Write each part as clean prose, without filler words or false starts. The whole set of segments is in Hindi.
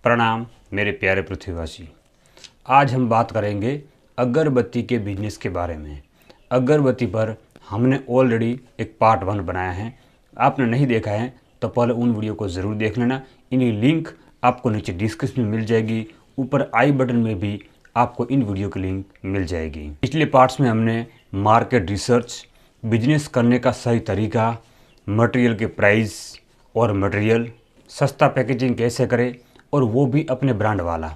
प्रणाम मेरे प्यारे पृथ्वीवासी। आज हम बात करेंगे अगरबत्ती के बिजनेस के बारे में। अगरबत्ती पर हमने ऑलरेडी एक पार्ट 1 बनाया है। आपने नहीं देखा है तो पहले उन वीडियो को ज़रूर देख लेना। इनकी लिंक आपको नीचे डिस्क्रिप्शन में मिल जाएगी, ऊपर आई बटन में भी आपको इन वीडियो की लिंक मिल जाएगी। पिछले पार्ट्स में हमने मार्केट रिसर्च, बिजनेस करने का सही तरीका, मटेरियल के प्राइस और मटेरियल, सस्ता पैकेजिंग कैसे करें और वो भी अपने ब्रांड वाला,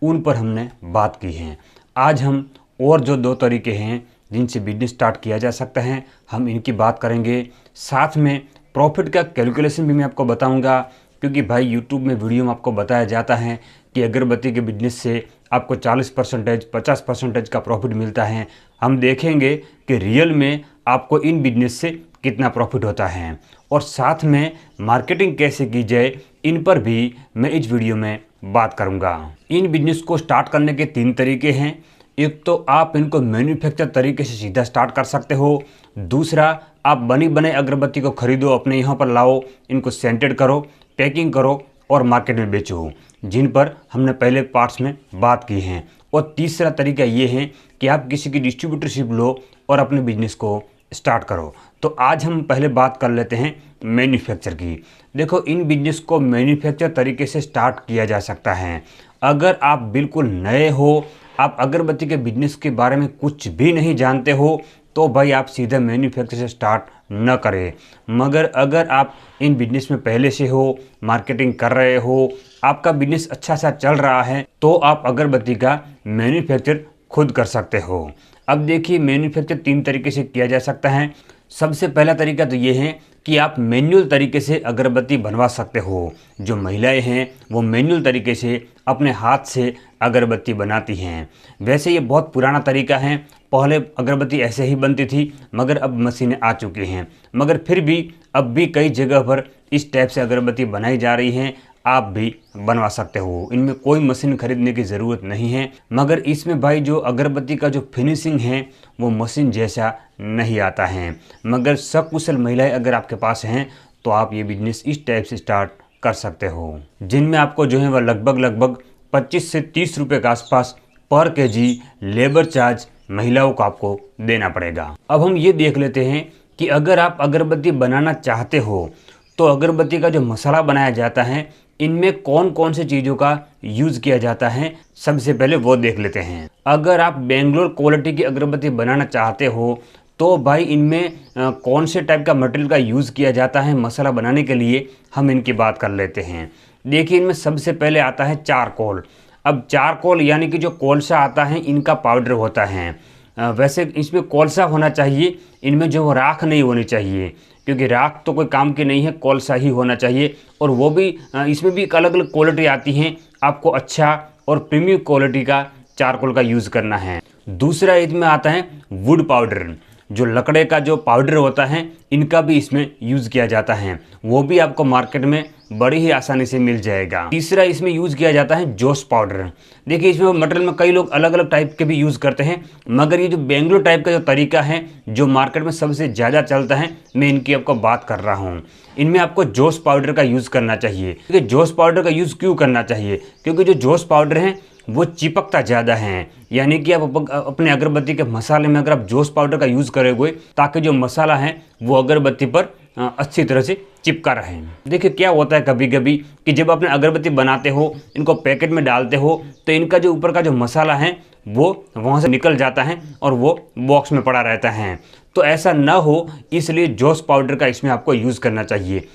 उन पर हमने बात की है। आज हम और जो 2 तरीके हैं जिनसे बिजनेस स्टार्ट किया जा सकता है, हम इनकी बात करेंगे। साथ में प्रॉफिट का कैलकुलेशन भी मैं आपको बताऊंगा, क्योंकि भाई यूट्यूब में वीडियो में आपको बताया जाता है कि अगरबत्ती के बिजनेस से आपको 40%, 50% का प्रॉफिट मिलता है। हम देखेंगे कि रियल में आपको इन बिजनेस से कितना प्रॉफिट होता है और साथ में मार्केटिंग कैसे की जाए, इन पर भी मैं इस वीडियो में बात करूंगा। इन बिजनेस को स्टार्ट करने के 3 तरीके हैं। एक तो आप इनको मैन्युफैक्चर तरीके से सीधा स्टार्ट कर सकते हो। दूसरा, आप बनी बनाई अगरबत्ती को खरीदो, अपने यहाँ पर लाओ, इनको सेंटेड करो, पैकिंग करो और मार्केट में बेचो, जिन पर हमने पहले पार्ट्स में बात की है। और तीसरा तरीका ये है कि आप किसी की डिस्ट्रीब्यूटरशिप लो और अपने बिजनेस को स्टार्ट करो। तो आज हम पहले बात कर लेते हैं मैन्युफैक्चर की। देखो, इन बिजनेस को मैन्युफैक्चर तरीके से स्टार्ट किया जा सकता है। अगर आप बिल्कुल नए हो, आप अगरबत्ती के बिजनेस के बारे में कुछ भी नहीं जानते हो, तो भाई आप सीधा मैन्युफैक्चर से स्टार्ट न करें। मगर अगर आप इन बिजनेस में पहले से हो, मार्केटिंग कर रहे हो, आपका बिजनेस अच्छा सा चल रहा है, तो आप अगरबत्ती का मैन्युफैक्चर खुद कर सकते हो। अब देखिए, मैन्युफैक्चर 3 तरीके से किया जा सकता है। सबसे पहला तरीका तो ये है कि आप मैनुअल तरीके से अगरबत्ती बनवा सकते हो। जो महिलाएं हैं वो मैनुअल तरीके से अपने हाथ से अगरबत्ती बनाती हैं। वैसे ये बहुत पुराना तरीका है, पहले अगरबत्ती ऐसे ही बनती थी, मगर अब मशीनें आ चुकी हैं। मगर फिर भी अब भी कई जगह पर इस टाइप से अगरबत्ती बनाई जा रही हैं। आप भी बनवा सकते हो, इनमें कोई मशीन खरीदने की ज़रूरत नहीं है। मगर इसमें भाई जो अगरबत्ती का जो फिनिशिंग है वो मशीन जैसा नहीं आता है। मगर सकुशल महिलाएं अगर आपके पास हैं तो आप ये बिजनेस इस टाइप से स्टार्ट कर सकते हो, जिनमें आपको जो है वह लगभग 25 से 30 रुपये के आसपास पर केजी लेबर चार्ज महिलाओं को आपको देना पड़ेगा। अब हम ये देख लेते हैं कि अगर आप अगरबत्ती बनाना चाहते हो तो अगरबत्ती का जो मसाला बनाया जाता है, इनमें कौन कौन से चीज़ों का यूज़ किया जाता है, सबसे पहले वो देख लेते हैं। अगर आप बेंगलोर क्वालिटी की अगरबत्ती बनाना चाहते हो तो भाई इनमें कौन से टाइप का मटेरियल का यूज़ किया जाता है मसाला बनाने के लिए, हम इनकी बात कर लेते हैं। देखिए, इनमें सबसे पहले आता है चारकोल। अब चारकोल यानी कि जो कोलसा आता है, इनका पाउडर होता है। वैसे इसमें कोलसा होना चाहिए, इनमें जो राख नहीं होनी चाहिए, क्योंकि राख तो कोई काम की नहीं है, कोलसा ही होना चाहिए। और वो भी इसमें भी एक अलग अलग क्वालिटी आती हैं, आपको अच्छा और प्रीमियम क्वालिटी का चारकोल का यूज़ करना है। दूसरा इसमें आता है वुड पाउडर, जो लकड़े का जो पाउडर होता है, इनका भी इसमें यूज़ किया जाता है। वो भी आपको मार्केट में बड़ी ही आसानी से मिल जाएगा। तीसरा इसमें यूज़ किया जाता है जोस पाउडर। देखिए, इसमें मटेरियल में कई लोग अलग अलग टाइप के भी यूज़ करते हैं, मगर ये जो बेंगलोर टाइप का जो तरीका है, जो मार्केट में सबसे ज़्यादा चलता है, मैं इनकी आपको बात कर रहा हूँ। इनमें आपको जोस पाउडर का यूज़ करना चाहिए। क्योंकि जोस पाउडर का यूज़ क्यों करना चाहिए? क्योंकि जो जोस पाउडर है वो चिपकता ज़्यादा है। यानी कि आप अपने अगरबत्ती के मसाले में अगर आप जोस पाउडर का यूज़ करोगे, ताकि जो मसाला है वो अगरबत्ती पर अच्छी तरह से चिपका रहे। देखिए, क्या होता है कभी कभी कि जब अपने अगरबत्ती बनाते हो, इनको पैकेट में डालते हो, तो इनका जो ऊपर का जो मसाला है वो वहाँ से निकल जाता है और वो बॉक्स में पड़ा रहता है। तो ऐसा ना हो, इसलिए जोस पाउडर का इसमें आपको यूज़ करना चाहिए।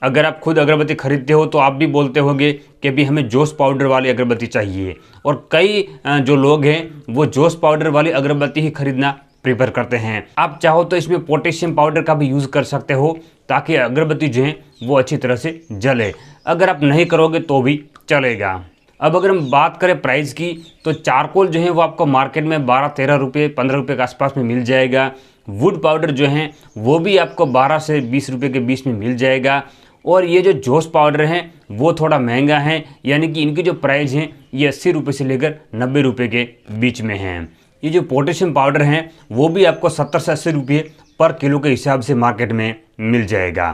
अगर आप खुद अगरबत्ती खरीदते हो तो आप भी बोलते होंगे कि भी हमें जोस पाउडर वाली अगरबत्ती चाहिए, और कई जो लोग हैं वो जोस पाउडर वाली अगरबत्ती ही खरीदना प्रीफर करते हैं। आप चाहो तो इसमें पोटेशियम पाउडर का भी यूज़ कर सकते हो, ताकि अगरबत्ती जो है वो अच्छी तरह से जले। अगर आप नहीं करोगे तो भी चलेगा। अब अगर हम बात करें प्राइस की, तो चारकोल जो है वो आपको मार्केट में 12-13 रुपये, 15 रुपये के आसपास में मिल जाएगा। वुड पाउडर जो है वो भी आपको 12 से 20 रुपये के बीच में मिल जाएगा। और ये जो जोस पाउडर है वो थोड़ा महंगा है, यानी कि इनकी जो प्राइस है ये 80 रुपये से लेकर 90 रुपये के बीच में है। ये जो पोटेशियम पाउडर है वो भी आपको 70 से 80 रुपये पर किलो के हिसाब से मार्केट में मिल जाएगा।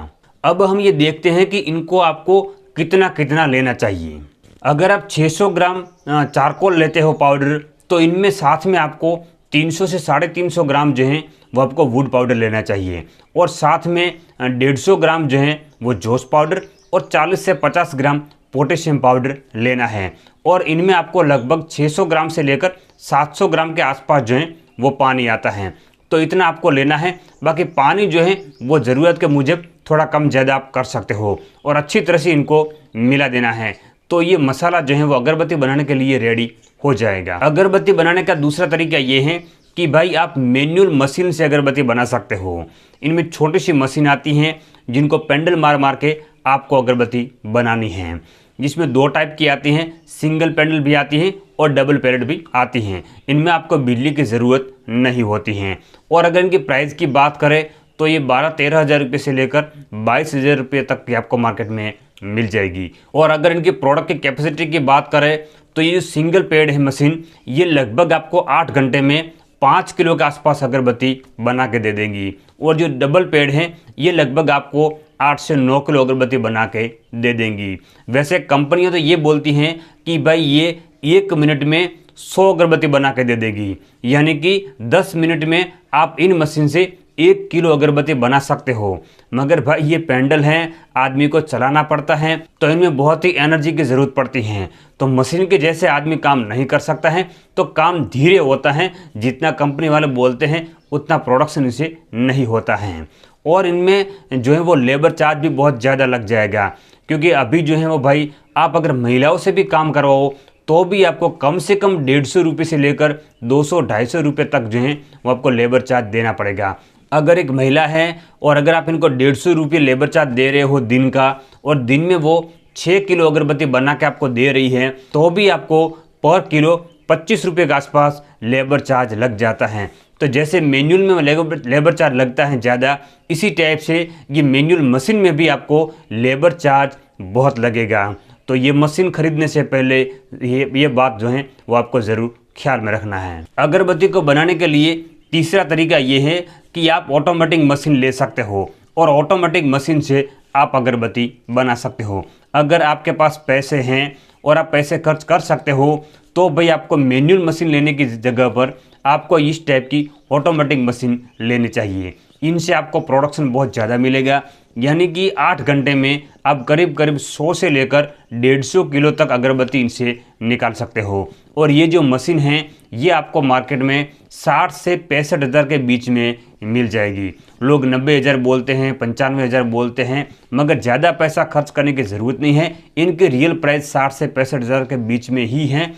अब हम ये देखते हैं कि इनको आपको कितना कितना लेना चाहिए। अगर आप 600 ग्राम चारकोल लेते हो पाउडर, तो इनमें साथ में आपको 300 से 350 ग्राम जो है वो आपको वुड पाउडर लेना चाहिए, और साथ में 150 ग्राम जो है वो जोश पाउडर और 40 से 50 ग्राम पोटेशियम पाउडर लेना है। और इनमें आपको लगभग 600 ग्राम से लेकर 700 ग्राम के आसपास जो है वो पानी आता है, तो इतना आपको लेना है। बाकी पानी जो है वो ज़रूरत के मुजब थोड़ा कम ज़्यादा आप कर सकते हो, और अच्छी तरह से इनको मिला देना है। तो ये मसाला जो है वो अगरबत्ती बनाने के लिए रेडी हो जाएगा। अगरबत्ती बनाने का दूसरा तरीका ये है कि भाई आप मैनुअल मशीन से अगरबत्ती बना सकते हो। इनमें छोटी सी मशीन आती हैं जिनको पेंडल मार मार के आपको अगरबत्ती बनानी है, जिसमें 2 टाइप की आती हैं, सिंगल पेंडल भी आती हैं और डबल पैलेट भी आती हैं। इनमें आपको बिजली की ज़रूरत नहीं होती हैं। और अगर इनकी प्राइस की बात करें तो ये 12-13 हज़ार रुपये से लेकर 22 हज़ार रुपये तक की आपको मार्केट में मिल जाएगी। और अगर इनके प्रोडक्ट की कैपेसिटी की बात करें तो ये जो सिंगल पेड है मशीन, ये लगभग आपको 8 घंटे में 5 किलो के आसपास अगरबत्ती बना के दे देंगी। और जो डबल पेड है ये लगभग आपको 8 से 9 किलो अगरबत्ती बना के दे देंगी। वैसे कंपनियां तो ये बोलती हैं कि भाई ये 1 मिनट में 100 अगरबत्ती बना के दे देगी, यानी कि 10 मिनट में आप इन मशीन से 1 किलो अगरबत्ती बना सकते हो। मगर भाई ये पेंडल हैं, आदमी को चलाना पड़ता है, तो इनमें बहुत ही एनर्जी की ज़रूरत पड़ती है। तो मशीन के जैसे आदमी काम नहीं कर सकता है, तो काम धीरे होता है। जितना कंपनी वाले बोलते हैं उतना प्रोडक्शन इसे नहीं होता है। और इनमें जो है वो लेबर चार्ज भी बहुत ज़्यादा लग जाएगा, क्योंकि अभी जो है वो भाई आप अगर महिलाओं से भी काम करवाओ तो भी आपको कम से कम 150 रुपये से लेकर 200-250 रुपये तक जो है वो आपको लेबर चार्ज देना पड़ेगा। अगर एक महिला है और अगर आप इनको 150 रुपये लेबर चार्ज दे रहे हो दिन का, और दिन में वो 6 किलो अगरबत्ती बना के आपको दे रही है, तो भी आपको पर किलो 25 रुपये के आसपास लेबर चार्ज लग जाता है। तो जैसे मैनुअल में लेबर चार्ज लगता है ज़्यादा, इसी टाइप से ये मैनुअल मशीन में भी आपको लेबर चार्ज बहुत लगेगा। तो ये मशीन खरीदने से पहले ये बात जो है वो आपको ज़रूर ख्याल में रखना है। अगरबत्ती को बनाने के लिए तीसरा तरीका ये है कि आप ऑटोमेटिक मशीन ले सकते हो, और ऑटोमेटिक मशीन से आप अगरबत्ती बना सकते हो। अगर आपके पास पैसे हैं और आप पैसे खर्च कर सकते हो, तो भाई आपको मैनुअल मशीन लेने की जगह पर आपको इस टाइप की ऑटोमेटिक मशीन लेनी चाहिए। इनसे आपको प्रोडक्शन बहुत ज़्यादा मिलेगा, यानी कि 8 घंटे में आप करीब 100 से लेकर 150 किलो तक अगरबत्ती इनसे निकाल सकते हो। और ये जो मशीन है ये आपको मार्केट में 60 से 65 हज़ार के बीच में मिल जाएगी। लोग 90 हज़ार बोलते हैं, 95 हज़ार बोलते हैं, मगर ज़्यादा पैसा खर्च करने की ज़रूरत नहीं है। इनकी रियल प्राइस 60 से 65 हज़ार के बीच में ही है।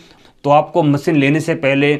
तो आपको मशीन लेने से पहले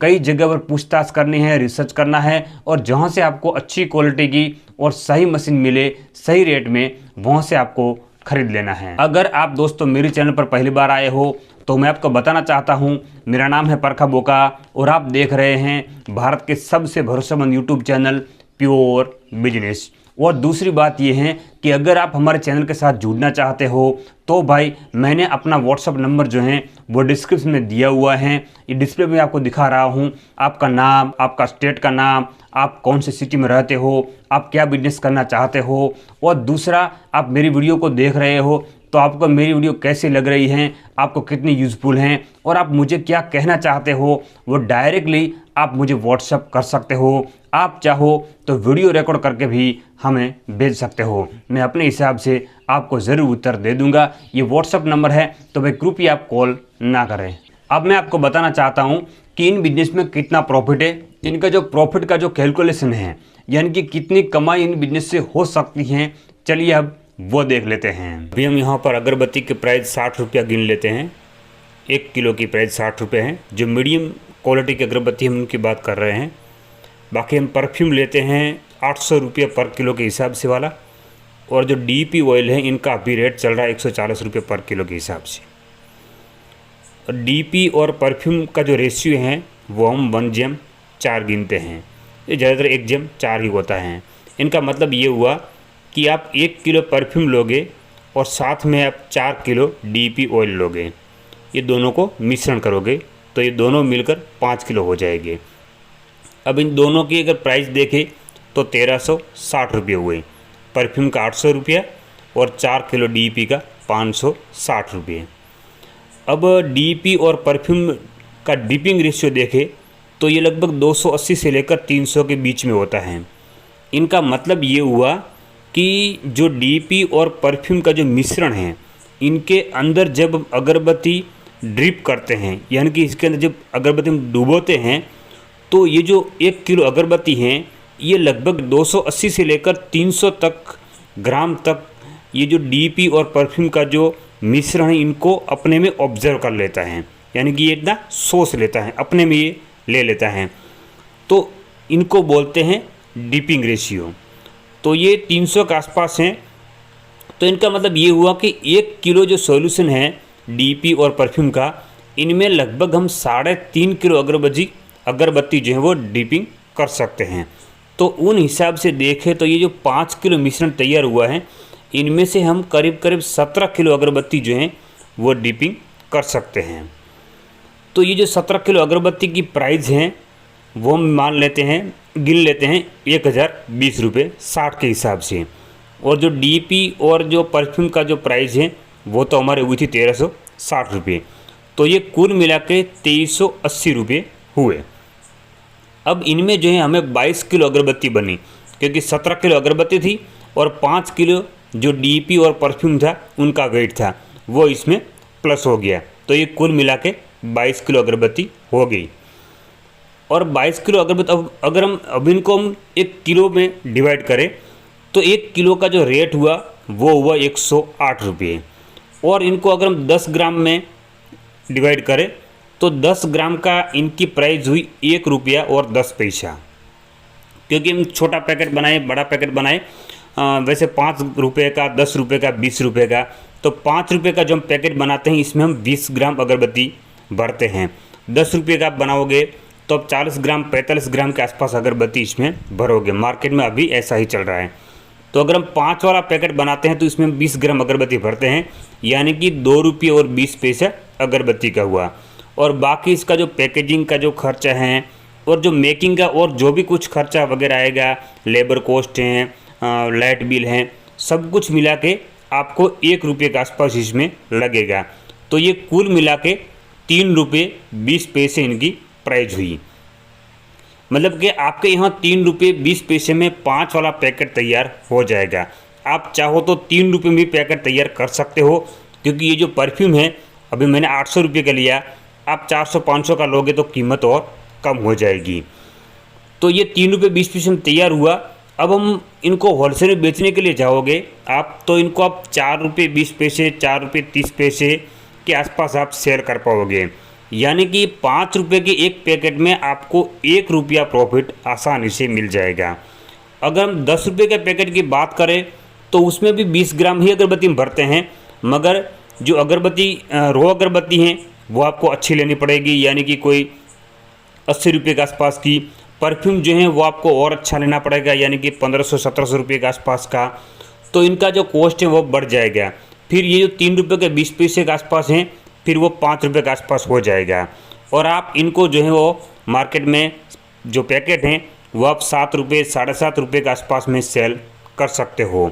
कई जगह पर पूछताछ करनी है, रिसर्च करना है, और जहाँ से आपको अच्छी क्वालिटी की और सही मशीन मिले सही रेट में, वहाँ से आपको खरीद लेना है। अगर आप दोस्तों मेरे चैनल पर पहली बार आए हो तो मैं आपको बताना चाहता हूँ, मेरा नाम है परखा बोका और आप देख रहे हैं भारत के सबसे भरोसेमंद यूट्यूब चैनल प्योर बिजनेस। और दूसरी बात ये है कि अगर आप हमारे चैनल के साथ जुड़ना चाहते हो तो भाई मैंने अपना व्हाट्सअप नंबर जो है वो डिस्क्रिप्शन में दिया हुआ है, ये डिस्प्ले में आपको दिखा रहा हूँ। आपका नाम, आपका स्टेट का नाम, आप कौन से सिटी में रहते हो, आप क्या बिजनेस करना चाहते हो, और दूसरा आप मेरी वीडियो को देख रहे हो तो आपको मेरी वीडियो कैसी लग रही है, आपको कितनी यूज़फुल हैं, और आप मुझे क्या कहना चाहते हो, वो डायरेक्टली आप मुझे व्हाट्सअप कर सकते हो। आप चाहो तो वीडियो रिकॉर्ड करके भी हमें भेज सकते हो, मैं अपने हिसाब से आपको ज़रूर उत्तर दे दूंगा। ये व्हाट्सअप नंबर है, तो भाई कृपया आप कॉल ना करें। अब मैं आपको बताना चाहता हूँ कि इन बिजनेस में कितना प्रॉफिट है। इनका जो प्रॉफिट का जो कैलकुलेशन है, यानी कि कितनी कमाई इन बिजनेस से हो सकती है, चलिए अब वो देख लेते हैं। अभी हम यहाँ पर अगरबत्ती के प्राइस 60 रुपया गिन लेते हैं। 1 किलो की प्राइस 60 रुपये है। जो मीडियम क्वालिटी की अगरबत्ती हम उनकी बात कर रहे हैं। बाकी हम परफ्यूम लेते हैं 800 रुपये पर किलो के हिसाब से वाला, और जो डीपी ऑयल है इनका अभी रेट चल रहा है 140 रुपये पर किलो के हिसाब से। और डीपी और परफ्यूम का जो रेशियो है वो हम 1 जेम 4 गिनते हैं। ये ज़्यादातर 1 जेम 4 ही होता है। इनका मतलब ये हुआ कि आप 1 किलो परफ्यूम लोगे और साथ में आप 4 किलो डीपी ऑयल लोगे, ये दोनों को मिश्रण करोगे तो ये दोनों मिलकर 5 किलो हो जाएंगे। अब इन दोनों की अगर प्राइस देखें तो 1360 रुपये हुए। परफ्यूम का 800 रुपया और 4 किलो डीपी का 560 रुपये। अब डीपी और परफ्यूम का डिपिंग रेशियो देखें तो ये लगभग 280 से लेकर 300 के बीच में होता है। इनका मतलब ये हुआ कि जो डीपी और परफ्यूम का जो मिश्रण है, इनके अंदर जब अगरबत्ती ड्रिप करते हैं, यानी कि इसके अंदर जब अगरबत्ती हम डुबोते हैं, तो ये जो 1 किलो अगरबत्ती हैं, ये लगभग 280 से लेकर 300 तक ग्राम तक ये जो डीपी और परफ्यूम का जो मिश्रण है, इनको अपने में ऑब्जर्व कर लेता है, यानी कि ये इतना सोच लेता है, अपने में ये ले लेता है। तो इनको बोलते हैं डिपिंग रेशियो। तो ये 300 के आसपास हैं। तो इनका मतलब ये हुआ कि 1 किलो जो सॉल्यूशन है डीपी और परफ्यूम का, इनमें लगभग हम 3.5 किलो अगरबत्ती जो है वो डिपिंग कर सकते हैं। तो उन हिसाब से देखें तो ये जो 5 किलो मिश्रण तैयार हुआ है, इनमें से हम करीब करीब 17 किलो अगरबत्ती जो है वो डिपिंग कर सकते हैं। तो ये जो 17 किलो अगरबत्ती की प्राइस है वो हम मान लेते हैं, गिन लेते हैं 1020 रुपये 60 के हिसाब से। और जो डीपी और जो परफ्यूम का जो प्राइस है वो तो हमारे हुई थी 1360 रुपये। तो ये कुल मिला के 2380 रुपये हुए। अब इनमें जो है हमें 22 किलो अगरबत्ती बनी, क्योंकि 17 किलो अगरबत्ती थी और 5 किलो जो डीपी और परफ्यूम था उनका वेट था, वो इसमें प्लस हो गया। तो ये कुल मिला के 22 किलो अगरबत्ती हो गई। और 22 किलो अगरबत्ती अगर हम इनको हम 1 किलो में डिवाइड करें तो 1 किलो का जो रेट हुआ वो हुआ 108 रुपये। और इनको अगर हम 10 ग्राम में डिवाइड करें तो 10 ग्राम का इनकी प्राइस हुई 1 रुपया और 10 पैसा। क्योंकि हम छोटा पैकेट बनाए, बड़ा पैकेट बनाए, वैसे 5 रुपये का, 10 रुपये का, 20 रुपये का, तो 5 रुपये का जो हम पैकेट बनाते हैं इसमें हम 20 ग्राम अगरबत्ती भरते हैं। 10 रुपये का आप बनाओगे तो अब 40 ग्राम 45 ग्राम के आसपास अगरबत्ती इसमें भरोगे। मार्केट में अभी ऐसा ही चल रहा है। तो अगर हम 5 वाला पैकेट बनाते हैं तो इसमें 20 ग्राम अगरबत्ती भरते हैं, यानी कि 2 रुपये और 20 पैसा अगरबत्ती का हुआ। और बाकी इसका जो पैकेजिंग का जो खर्चा है और जो मेकिंग का और जो भी कुछ खर्चा वगैरह आएगा, लेबर कॉस्ट हैं, लाइट बिल हैं, सब कुछ मिला के आपको 1 रुपये के आसपास इसमें लगेगा। तो ये कुल मिला के 3 रुपये 20 पैसे इनकी प्राइस हुई। मतलब कि आपके यहाँ 3 रुपये 20 पैसे में 5 वाला पैकेट तैयार हो जाएगा। आप चाहो तो 3 रुपये में भी पैकेट तैयार कर सकते हो, क्योंकि ये जो परफ्यूम है अभी मैंने 800 रुपये का लिया, आप 400-500 का लोगे तो कीमत और कम हो जाएगी। तो ये 3 रुपये 20 पैसे में तैयार हुआ। अब हम इनको होलसेल में बेचने के लिए जाओगे आप, तो इनको आप 4 रुपये 20 पैसे, 4 रुपये 30 पैसे के आसपास आप सेल कर पाओगे। यानी कि 5 रुपये के एक पैकेट में आपको 1 रुपया प्रॉफिट आसानी से मिल जाएगा। अगर हम 10 रुपये के पैकेट की बात करें तो उसमें भी 20 ग्राम ही अगरबत्ती भरते हैं, मगर जो अगरबत्ती रो अगरबत्ती हैं वो आपको अच्छी लेनी पड़ेगी, यानी कि कोई 80 रुपये के आसपास की। परफ्यूम जो है वो आपको और अच्छा लेना पड़ेगा, यानी कि 1500-1700 रुपये के आसपास का। तो इनका जो कॉस्ट है वो बढ़ जाएगा। फिर ये जो 3 रुपये के 20 पैसे के आसपास हैं, फिर वो 5 रुपये के आसपास हो जाएगा। और आप इनको जो है वो मार्केट में जो पैकेट हैं वो आप 7 रुपये 7.5 रुपये के आसपास में सेल कर सकते हो।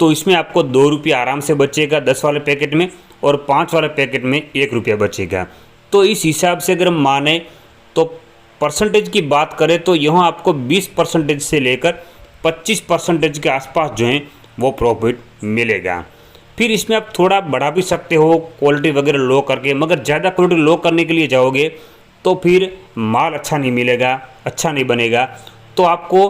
तो इसमें आपको 2 रुपये आराम से बचेगा 10 वाले पैकेट में, और 5 वाले पैकेट में 1 रुपया बचेगा। तो इस हिसाब से अगर हम माने तो परसेंटेज की बात करें तो यहाँ आपको 20% से लेकर 25% के आसपास जो है वो प्रॉफिट मिलेगा। फिर इसमें आप थोड़ा बढ़ा भी सकते हो क्वालिटी वगैरह लो करके, मगर ज़्यादा क्वालिटी लो करने के लिए जाओगे तो फिर माल अच्छा नहीं मिलेगा, अच्छा नहीं बनेगा। तो आपको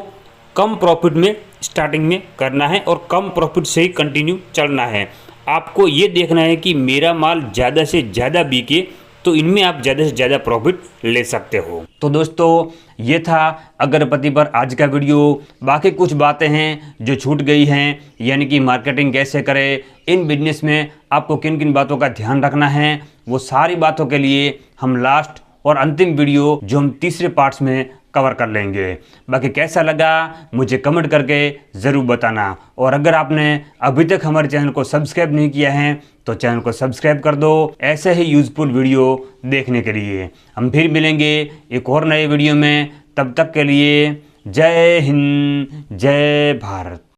कम प्रॉफिट में स्टार्टिंग में करना है और कम प्रॉफिट से ही कंटिन्यू चलना है। आपको ये देखना है कि मेरा माल ज़्यादा से ज़्यादा बिके, तो इनमें आप ज़्यादा से ज़्यादा प्रॉफिट ले सकते हो। तो दोस्तों ये था अगरबत्ती पर आज का वीडियो। बाकी कुछ बातें हैं जो छूट गई हैं, यानी कि मार्केटिंग कैसे करें, इन बिजनेस में आपको किन किन बातों का ध्यान रखना है, वो सारी बातों के लिए हम लास्ट और अंतिम वीडियो जो हम तीसरे पार्ट्स में कवर कर लेंगे। बाकी कैसा लगा मुझे कमेंट करके ज़रूर बताना। और अगर आपने अभी तक हमारे चैनल को सब्सक्राइब नहीं किया है तो चैनल को सब्सक्राइब कर दो, ऐसे ही यूज़फुल वीडियो देखने के लिए। हम फिर मिलेंगे एक और नए वीडियो में, तब तक के लिए जय हिंद, जय भारत।